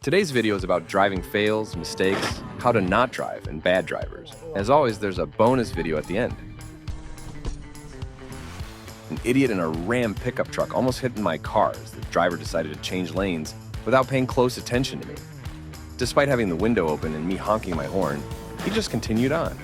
Today's video is about driving fails, mistakes, how to not drive, and bad drivers. As always, there's a bonus video at the end. An idiot in a Ram pickup truck almost hit my car as the driver decided to change lanes without paying close attention to me. Despite having the window open and me honking my horn, he just continued on.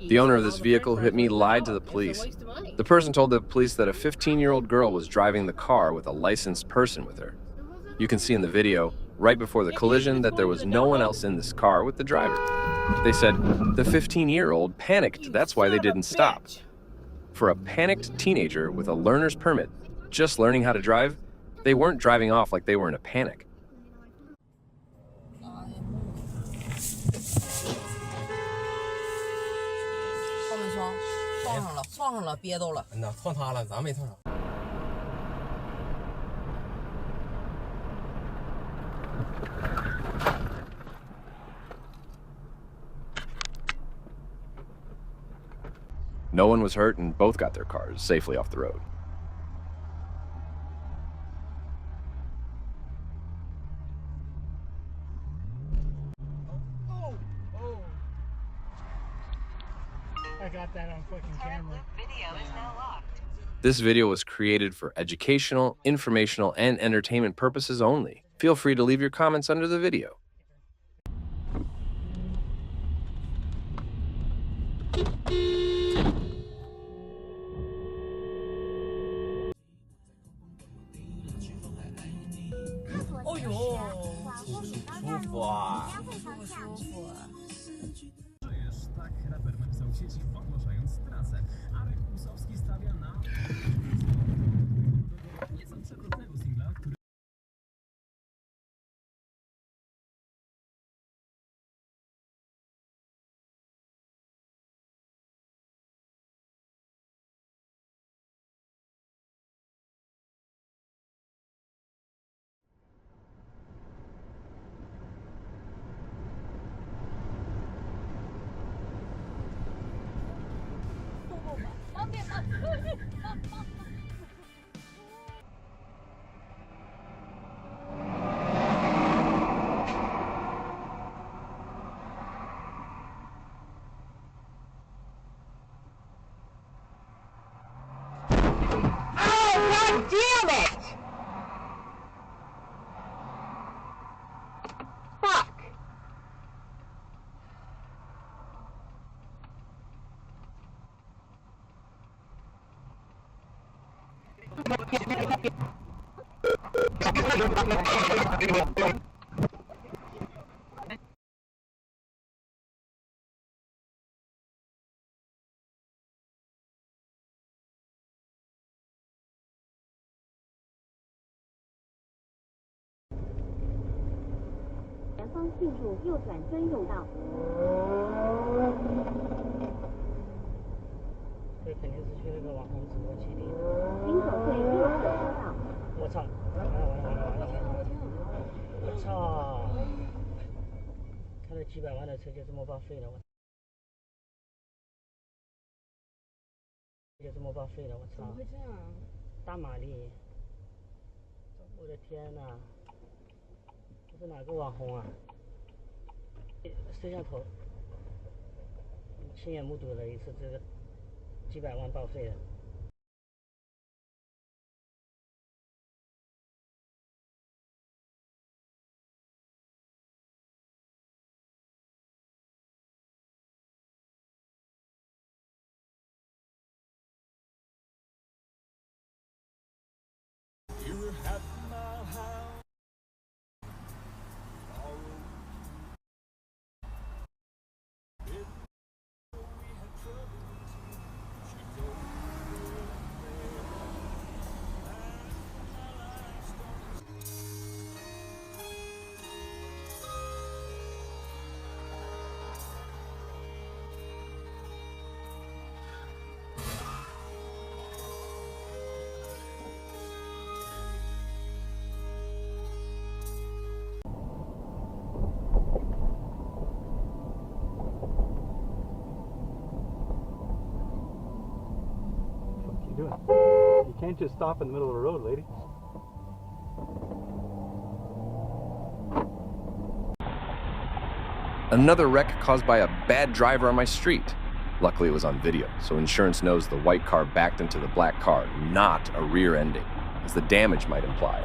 The owner of this vehicle who hit me lied to the police. The person told the police that a 15-year-old girl was driving the car with a licensed person with her. You can see in the video, right before the collision, that there was no one else in this car with the driver. They said the 15-year-old panicked, that's why they didn't stop. For a panicked teenager with a learner's permit, just learning how to drive, they weren't driving off like they were in a panic. No one was hurt and both got their cars safely off the road. I got that on fucking camera. This video was created for educational, informational, and entertainment purposes only. Feel free to leave your comments under the video. God damn it! Fuck!进入右转专用道。这肯定是去那个网红直播基地。请走对右侧车道。我操！完了！我操！开了几百万的车就这么报废了，就这么报废了，我操！怎么会这样？大马力！我的天哪！是哪个网红啊？摄像头，亲眼目睹了一次这个几百万报废的。What you doing? You can't just stop in the middle of the road, lady. Another wreck caused by a bad driver on my street. Luckily, it was on video, so insurance knows the white car backed into the black car, not a rear ending, as the damage might imply.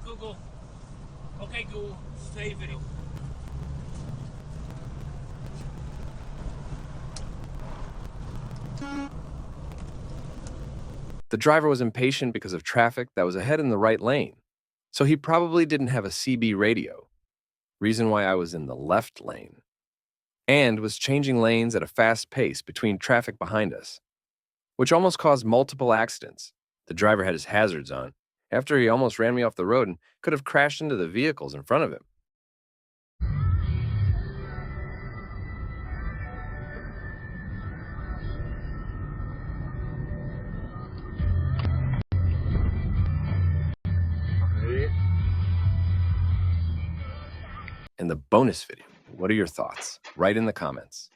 Google. Okay, Google. Save video. The driver was impatient because of traffic that was ahead in the right lane, so he probably didn't have a CB radio, reason why I was in the left lane, and was changing lanes at a fast pace between traffic behind us, which almost caused multiple accidents. The driver had his hazards on, after he almost ran me off the road and could have crashed into the vehicles in front of him. And the bonus video, what are your thoughts? Write in the comments.